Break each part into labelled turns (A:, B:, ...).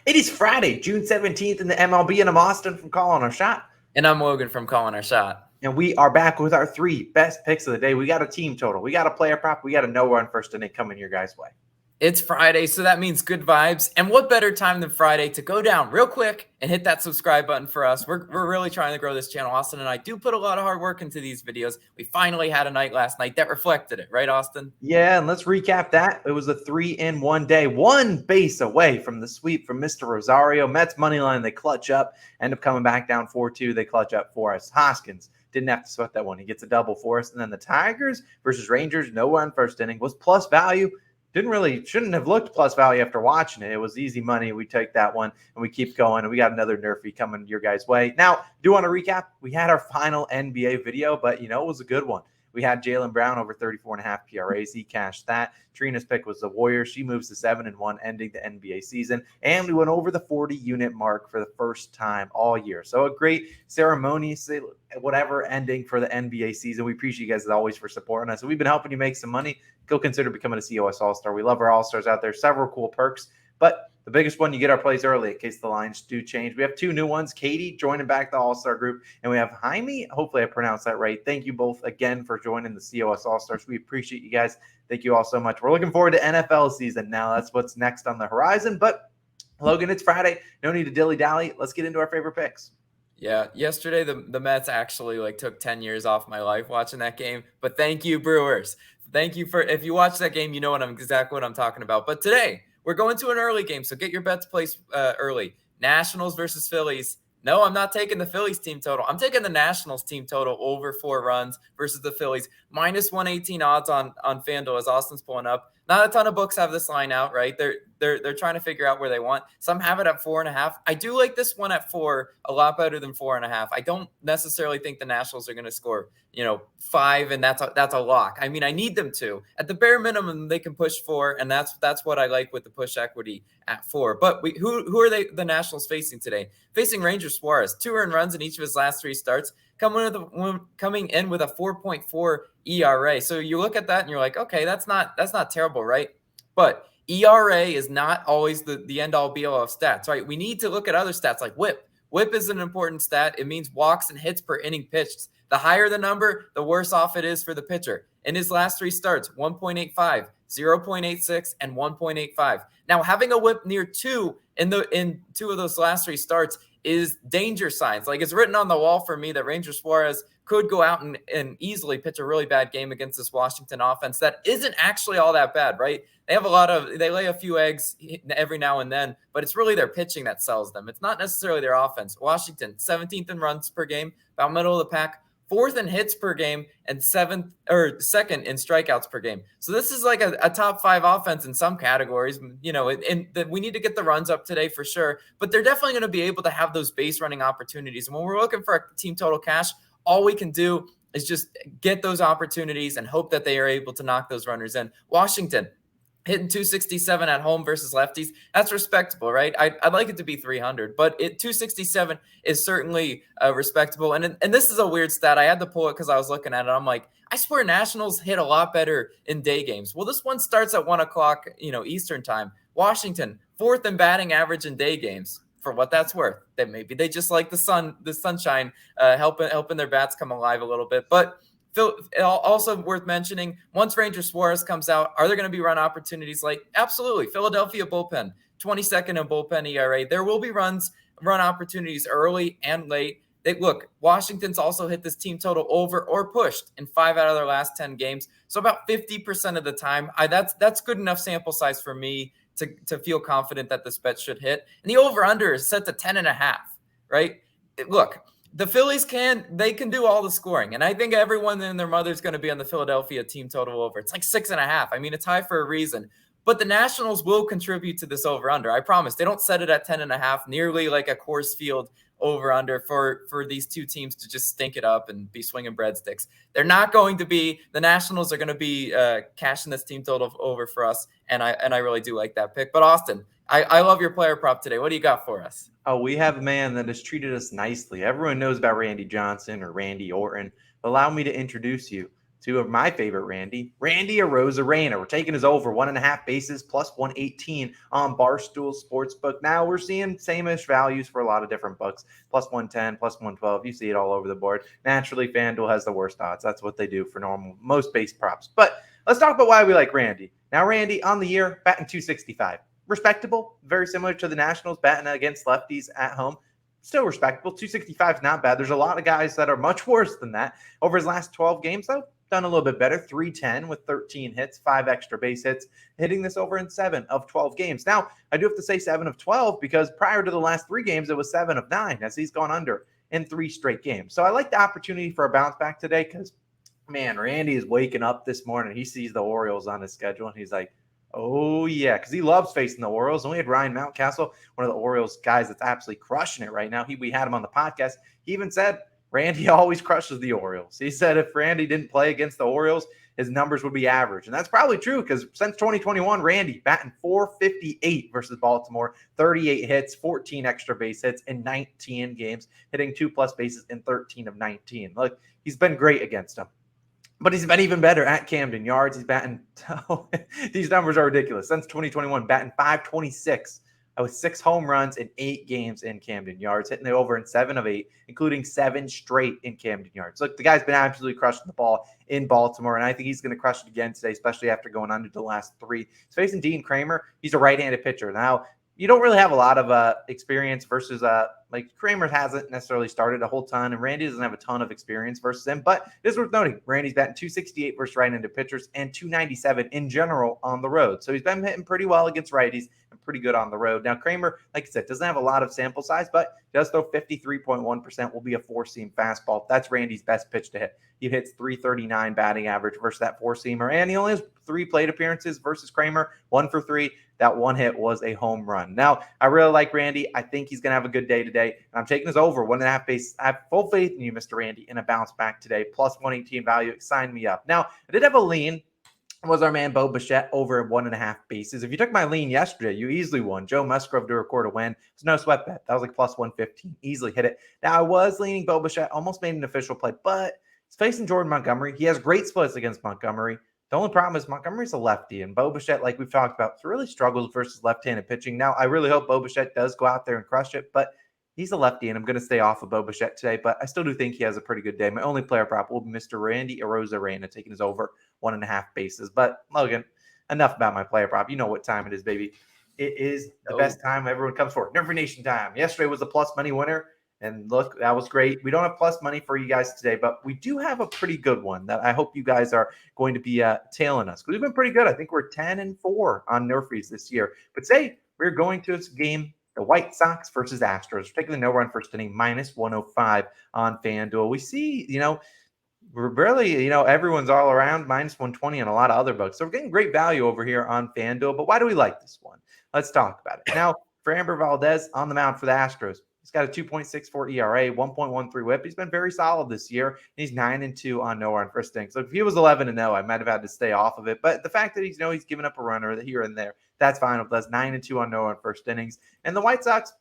A: It is Friday, June 17th in the MLB, and I'm Austin from Calling Our Shot.
B: And I'm Logan from Calling Our Shot.
A: And we are back with our three best picks of the day. We got a team total. We got a player prop. We got a no-run first inning coming your guys' way.
B: It's Friday, so that means good vibes. And what better time than Friday to go down real quick and hit that subscribe button for us. We're really trying to grow this channel. Austin and I do put a lot of hard work into these videos. We finally had a night last night that reflected it, right, Austin?
A: Yeah, and let's recap that. It was a 3-in-1 day, one base away from the sweep from Mr. Rosario. Mets money line, they clutch up, end up coming back down 4-2. They clutch up for us. Hoskins didn't have to sweat that one. He gets a double for us. And then the Tigers versus Rangers, no run first inning, was plus value. Shouldn't have looked plus value after watching it. It was easy money. We take that one and we keep going. And we got another NRFI coming your guys' way. Now, do want to recap? We had our final NBA video, but it was a good one. We had Jaylen Brown over 34.5 PRAs. He cashed that. Trina's pick was the Warriors. She moves to 7-1, ending the NBA season. And we went over the 40-unit mark for the first time all year. So a great ceremony, whatever, ending for the NBA season. We appreciate you guys as always for supporting us. So we've been helping you make some money. Go consider becoming a COS All-Star. We love our All-Stars out there. Several cool perks. But the biggest one, you get our plays early in case the lines do change. We have two new ones. Katie joining back the All-Star group. And we have Jaime. Hopefully I pronounced that right. Thank you both again for joining the COS All-Stars. We appreciate you guys. Thank you all so much. We're looking forward to NFL season now. That's what's next on the horizon. But, Logan, it's Friday. No need to dilly-dally. Let's get into our favorite picks.
B: Yeah, yesterday the Mets actually took 10 years off my life watching that game. But thank you, Brewers. Thank you if you watch that game, you know exactly what I'm talking about. But today, we're going to an early game, so get your bets placed early. Nationals versus Phillies. No, I'm not taking the Phillies team total. I'm taking the Nationals team total over 4 runs versus the Phillies. Minus 118 odds on FanDuel as Austin's pulling up. Not a ton of books have this line out, right? They're trying to figure out where they want. Some have it at 4.5. I do like this one at 4 a lot better than 4.5. I don't necessarily think the Nationals are going to score, 5, and that's a lock. I mean, I need them to. At the bare minimum, they can push 4, and that's what I like with the push equity at 4. But who are the Nationals facing today? Facing Ranger Suarez, 2 earned runs in each of his last 3 starts, coming in with a 4.4 ERA. So you look at that and you're like, okay, that's not terrible, right? But ERA is not always the end-all be-all of stats, right? We need to look at other stats like WHIP. WHIP is an important stat. It means walks and hits per inning pitched. The higher the number, the worse off it is for the pitcher. In his last 3 starts, 1.85, 0.86, and 1.85. Now, having a WHIP near 2 in 2 of those last 3 starts is danger signs. It's written on the wall for me that Ranger Suarez could go out and easily pitch a really bad game against this Washington offense that isn't actually all that bad, right? They lay a few eggs every now and then, but it's really their pitching that sells them. It's not necessarily their offense. Washington, 17th in runs per game, about middle of the pack, 4th in hits per game, and 2nd in strikeouts per game. So this is like a top 5 offense in some categories, and we need to get the runs up today for sure, but they're definitely going to be able to have those base running opportunities. And when we're looking for a team total cash, all we can do is just get those opportunities and hope that they are able to knock those runners in. Washington, hitting 267 at home versus lefties. That's respectable, right? I'd like it to be 300, but 267 is certainly respectable. And this is a weird stat. I had to pull it because I was looking at it. I'm like, I swear Nationals hit a lot better in day games. Well, this one starts at 1 o'clock, Eastern time. Washington, 4th in batting average in day games. For what that's worth, that maybe they just like the sunshine, helping their bats come alive a little bit. But also worth mentioning, once Ranger Suarez comes out, are there going to be run opportunities? Absolutely. Philadelphia bullpen, 22nd in bullpen ERA. There will be run opportunities early and late. Washington's also hit this team total over or pushed in 5 out of their last 10 games. So about 50% of the time, that's good enough sample size for me to feel confident that this bet should hit. And the over-under is set to 10.5, right? The Phillies can do all the scoring. And I think everyone and their mother is going to be on the Philadelphia team total over. It's 6.5. I mean, it's high for a reason. But the Nationals will contribute to this over-under. I promise. They don't set it at 10.5, nearly like a Coors Field over-under for these two teams to just stink it up and be swinging breadsticks. They're not going to be. The Nationals are going to be cashing this team total over for us, and I really do like that pick. But Austin, I love your player prop today. What do you got for us?
A: Oh, we have a man that has treated us nicely. Everyone knows about Randy Johnson or Randy Orton. Allow me to introduce you to my favorite Randy Arozarena. We're taking his over 1.5 bases plus 118 on Barstool Sportsbook. Now we're seeing same-ish values for a lot of different books. Plus 110, plus 112. You see it all over the board. Naturally, FanDuel has the worst odds. That's what they do for most base props. But let's talk about why we like Randy. Now, Randy on the year, batting 265. Respectable, very similar to the Nationals, batting against lefties at home. Still respectable. 265 is not bad. There's a lot of guys that are much worse than that. Over his last 12 games, though, done a little bit better. 310 with 13 hits, 5 extra base hits, hitting this over in 7 of 12 games. Now, I do have to say 7 of 12 because prior to the last 3 games, it was 7 of 9 as he's gone under in 3 straight games. So I like the opportunity for a bounce back today because, man, Randy is waking up this morning. He sees the Orioles on his schedule, and he's like, oh, yeah, because he loves facing the Orioles. And we had Ryan Mountcastle, one of the Orioles guys that's absolutely crushing it right now. We had him on the podcast. He even said Randy always crushes the Orioles. He said if Randy didn't play against the Orioles, his numbers would be average. And that's probably true because since 2021, Randy batting .458 versus Baltimore, 38 hits, 14 extra base hits in 19 games, hitting 2+ bases in 13 of 19. Look, he's been great against them. But he's been even better at Camden Yards. He's batting these numbers are ridiculous. Since 2021, batting .526 with 6 home runs in 8 games in Camden Yards, hitting it over in 7 of 8, including 7 straight in Camden Yards. Look, the guy's been absolutely crushing the ball in Baltimore, and I think he's going to crush it again today, especially after going under the last 3. He's facing Dean Kramer. He's a right-handed pitcher. Now, you don't really have a lot of experience versus like Kramer hasn't necessarily started a whole ton, and Randy doesn't have a ton of experience versus him. But it is worth noting, Randy's batting .268 versus right-handed pitchers and .297 in general on the road. So he's been hitting pretty well against righties and pretty good on the road. Now, Kramer, like I said, doesn't have a lot of sample size, but does throw 53.1% will be a 4-seam fastball. That's Randy's best pitch to hit. He hits .339 batting average versus that 4-seamer, and he only has 3 plate appearances versus Kramer, 1 for 3. That one hit was a home run. Now, I really like Randy. I think he's going to have a good day today. And I'm taking this over 1.5 base. I have full faith in you, Mr. Randy, in a bounce back today. Plus 118 value. Sign me up. Now, I did have a lean. It was our man Bo Bichette over 1.5 bases. If you took my lean yesterday, you easily won. Joe Musgrove to record a win. It was no sweat bet. That was like plus 115. Easily hit it. Now, I was leaning Bo Bichette. Almost made an official play, but he's facing Jordan Montgomery. He has great splits against Montgomery. The only problem is Montgomery's a lefty, and Bo Bichette, like we've talked about, really struggles versus left-handed pitching. Now, I really hope Bo Bichette does go out there and crush it, but he's a lefty, and I'm going to stay off of Bo Bichette today, but I still do think he has a pretty good day. My only player prop will be Mr. Randy Arozarena, taking his over 1.5 bases. But, Logan, enough about my player prop. You know what time it is, baby. It is the best time everyone comes for. Nerf Nation time. Yesterday was the plus money winner. And look, that was great. We don't have plus money for you guys today, but we do have a pretty good one that I hope you guys are going to be tailing us. We've been pretty good. I think we're 10-4 on NRFIs this year. But today, we're going to this game, the White Sox versus Astros. We're taking the no-run first inning, minus 105 on FanDuel. We see, we're barely, everyone's all around minus 120 on a lot of other books. So we're getting great value over here on FanDuel. But why do we like this one? Let's talk about it. Now, Framber Valdez on the mound for the Astros. He's got a 2.64 ERA, 1.13 whip. He's been very solid this year. He's 9-2 on no run first inning. So if he was 11-0, I might have had to stay off of it. But the fact that he's given up a runner here and there, that's fine with us. 9-2 on no run first innings. And the White Sox,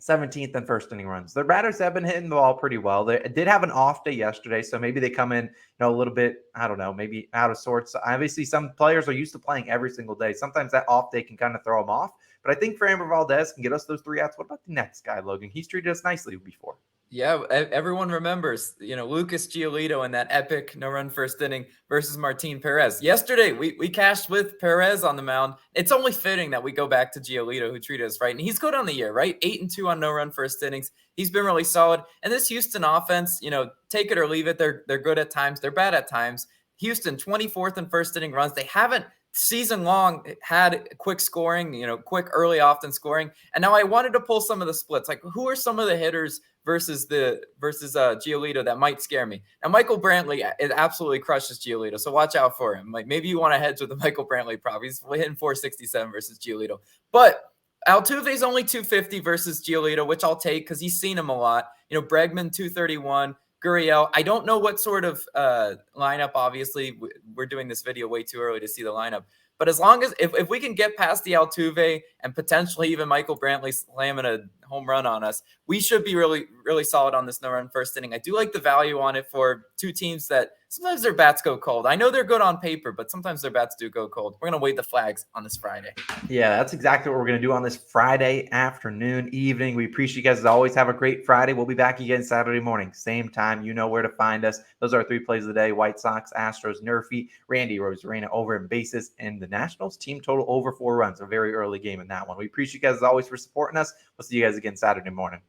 A: 17th in first inning runs. Their batters have been hitting the ball pretty well. They did have an off day yesterday, so maybe they come in, a little bit, I don't know, maybe out of sorts. Obviously, some players are used to playing every single day. Sometimes that off day can kind of throw them off. But I think Framber Valdez can get us those 3 outs. What about the next guy, Logan? He's treated us nicely before.
B: Yeah, everyone remembers, Lucas Giolito in that epic no-run first inning versus Martin Perez. Yesterday, we cashed with Perez on the mound. It's only fitting that we go back to Giolito, who treated us right. And he's good on the year, right? 8-2 on no-run first innings. He's been really solid. And this Houston offense, take it or leave it. They're good at times. They're bad at times. Houston, 24th in first inning runs. They haven't season long had quick scoring, quick early often scoring. And now I wanted to pull some of the splits. Like, who are some of the hitters versus Giolito that might scare me? Now, Michael Brantley, it absolutely crushes Giolito, so watch out for him. Like, maybe you want to hedge with the Michael Brantley prop. He's hitting 467 versus Giolito. But Altuve's only 250 versus Giolito, which I'll take because he's seen him a lot. Bregman 231. Gurriel, I don't know what sort of lineup. Obviously, we're doing this video way too early to see the lineup. But as long as if we can get past the Altuve and potentially even Michael Brantley slamming a home run on us, we should be really, really solid on this no-run first inning. I do like the value on it for two teams that sometimes their bats go cold. I know they're good on paper, but sometimes their bats do go cold. We're going to wave the flags on this Friday.
A: Yeah, that's exactly what we're going to do on this Friday afternoon, evening. We appreciate you guys as always. Have a great Friday. We'll be back again Saturday morning. Same time. You know where to find us. Those are our 3 plays of the day. White Sox, Astros, NRFI, Randy Arozarena over in bases, and the Nationals team total over 4 runs. A very early game in that one. We appreciate you guys as always for supporting us. We'll see you guys again Saturday morning.